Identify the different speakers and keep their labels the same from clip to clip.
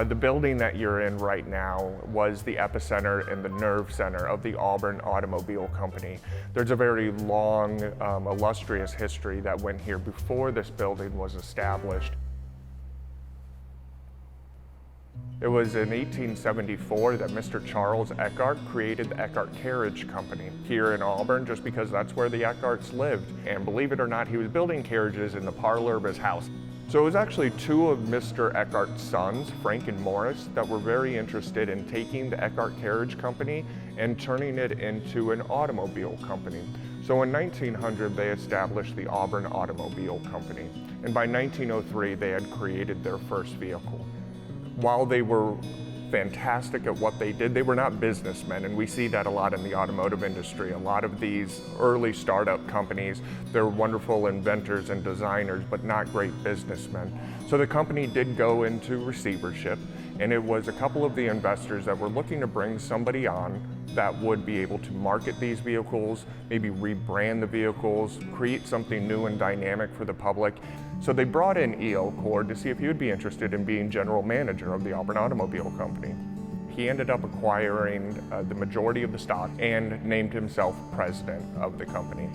Speaker 1: The building that you're in right now was the epicenter and the nerve center of the Auburn Automobile Company. There's a very long, illustrious history that went here before this building was established. It was in 1874 that Mr. Charles Eckhart created the Eckhart Carriage Company here in Auburn, just because that's where the Eckharts lived. And believe it or not, he was building carriages in the parlor of his house. So it was actually two of Mr. Eckhart's sons, Frank and Morris, that were very interested in taking the Eckhart Carriage Company and turning it into an automobile company. So in 1900, they established the Auburn Automobile Company. And by 1903, they had created their first vehicle. While they were fantastic at what they did, they were not businessmen, and we see that a lot in the automotive industry. A lot of these early startup companies, they're wonderful inventors and designers, but not great businessmen. So the company did go into receivership, and it was a couple of the investors that were looking to bring somebody on that would be able to market these vehicles, maybe rebrand the vehicles, create something new and dynamic for the public. So they brought in E.O. Cord to see if he would be interested in being general manager of the Auburn Automobile Company. He ended up acquiring the majority of the stock and named himself president of the company.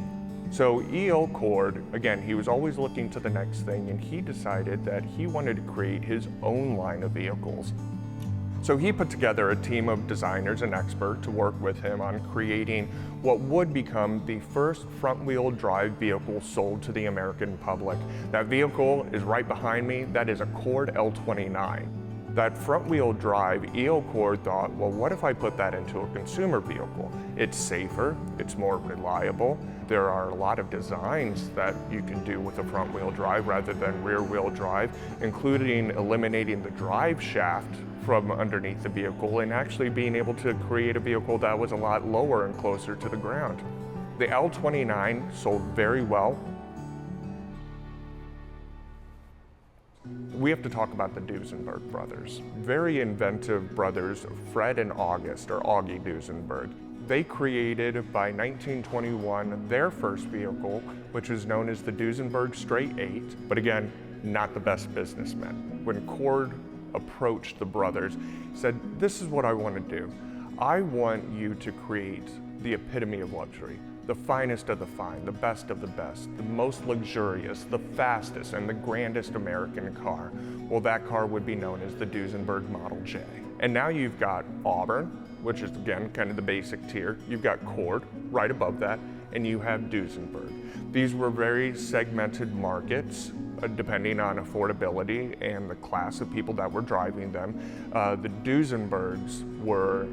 Speaker 1: So E.O. Cord, again, he was always looking to the next thing, and he decided that he wanted to create his own line of vehicles. So he put together a team of designers and experts to work with him on creating what would become the first front-wheel drive vehicle sold to the American public. That vehicle is right behind me. That is a Cord L29. That front-wheel drive, E.O. Cord thought, well, what if I put that into a consumer vehicle? It's safer, it's more reliable. There are a lot of designs that you can do with a front-wheel drive rather than rear-wheel drive, including eliminating the drive shaft from underneath the vehicle and actually being able to create a vehicle that was a lot lower and closer to the ground. The L29 sold very well. We have to talk about the Duesenberg brothers. Very inventive brothers, Fred and August, or Augie Duesenberg. They created, by 1921, their first vehicle, which was known as the Duesenberg Straight 8, but again, not the best businessmen. When Cord approached the brothers, he said, this is what I want to do. I want you to create the epitome of luxury, the finest of the fine, the best of the best, the most luxurious, the fastest, and the grandest American car. Well, that car would be known as the Duesenberg Model J. And now you've got Auburn, which is again kind of the basic tier. You've got Cord right above that, and you have Duesenberg. These were very segmented markets, depending on affordability and the class of people that were driving them. The Duesenbergs were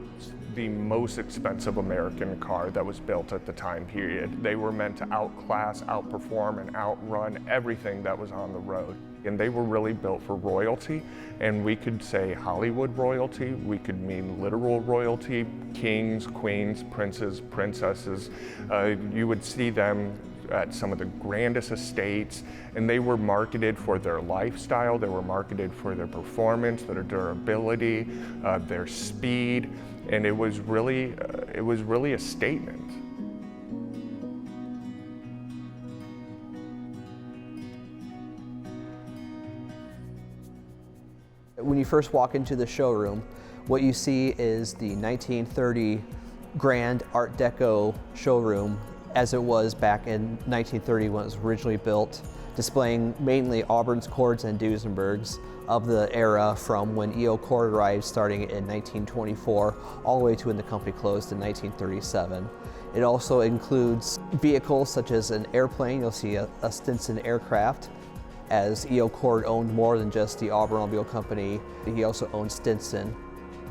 Speaker 1: the most expensive American car that was built at the time period. They were meant to outclass, outperform, and outrun everything that was on the road. And they were really built for royalty, and we could say Hollywood royalty, we could mean literal royalty, kings, queens, princes, princesses. You would see them at some of the grandest estates, and they were marketed for their lifestyle, they were marketed for their performance, their durability, their speed, and it was really a statement.
Speaker 2: When you first walk into the showroom, what you see is the 1930 grand Art Deco showroom as it was back in 1930 when it was originally built, displaying mainly Auburn's, Cords, and Duesenbergs of the era from when E.O. Cord arrived starting in 1924 all the way to when the company closed in 1937. It also includes vehicles such as an airplane. You'll see a Stinson aircraft, as E.O. Cord owned more than just the Auburn Automobile Company. He also owned Stinson.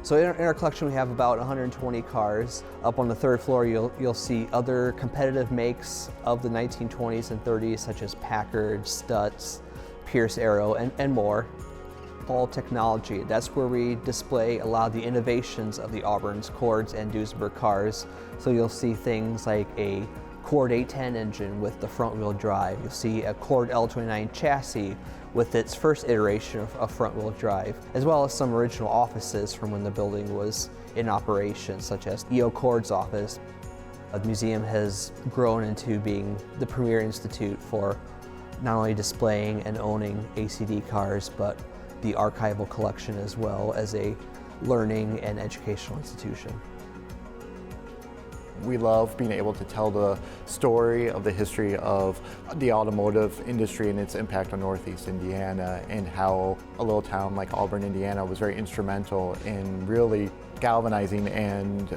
Speaker 2: So in our collection we have about 120 cars. Up on the third floor you'll see other competitive makes of the 1920s and 30s such as Packard, Stutz, Pierce Arrow, and more. All technology, that's where we display a lot of the innovations of the Auburn's, Cords, and Duesenberg cars. So you'll see things like a Cord 810 engine with the front-wheel drive. You'll see a Cord L29 chassis with its first iteration of front-wheel drive, as well as some original offices from when the building was in operation, such as E.O. Cord's office. The museum has grown into being the premier institute for not only displaying and owning ACD cars, but the archival collection as well as a learning and educational institution.
Speaker 3: We love being able to tell the story of the history of the automotive industry and its impact on Northeast Indiana, and how a little town like Auburn, Indiana was very instrumental in really galvanizing and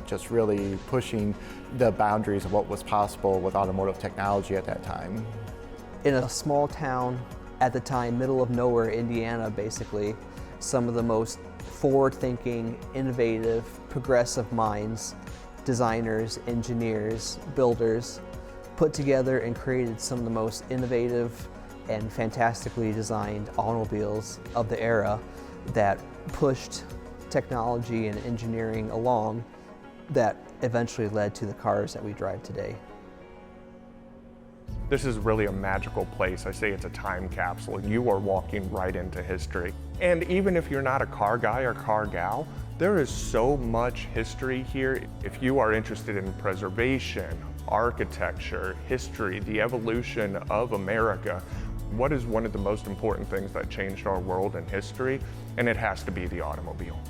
Speaker 3: just really pushing the boundaries of what was possible with automotive technology at that time.
Speaker 2: In a small town, at the time, middle of nowhere, Indiana, basically, some of the most forward-thinking, innovative, progressive minds, designers, engineers, builders, put together and created some of the most innovative and fantastically designed automobiles of the era that pushed technology and engineering along, that eventually led to the cars that we drive today.
Speaker 1: This is really a magical place. I say it's a time capsule, and you are walking right into history. And even if you're not a car guy or car gal, there is so much history here. If you are interested in preservation, architecture, history, the evolution of America, what is one of the most important things that changed our world and history? And it has to be the automobile.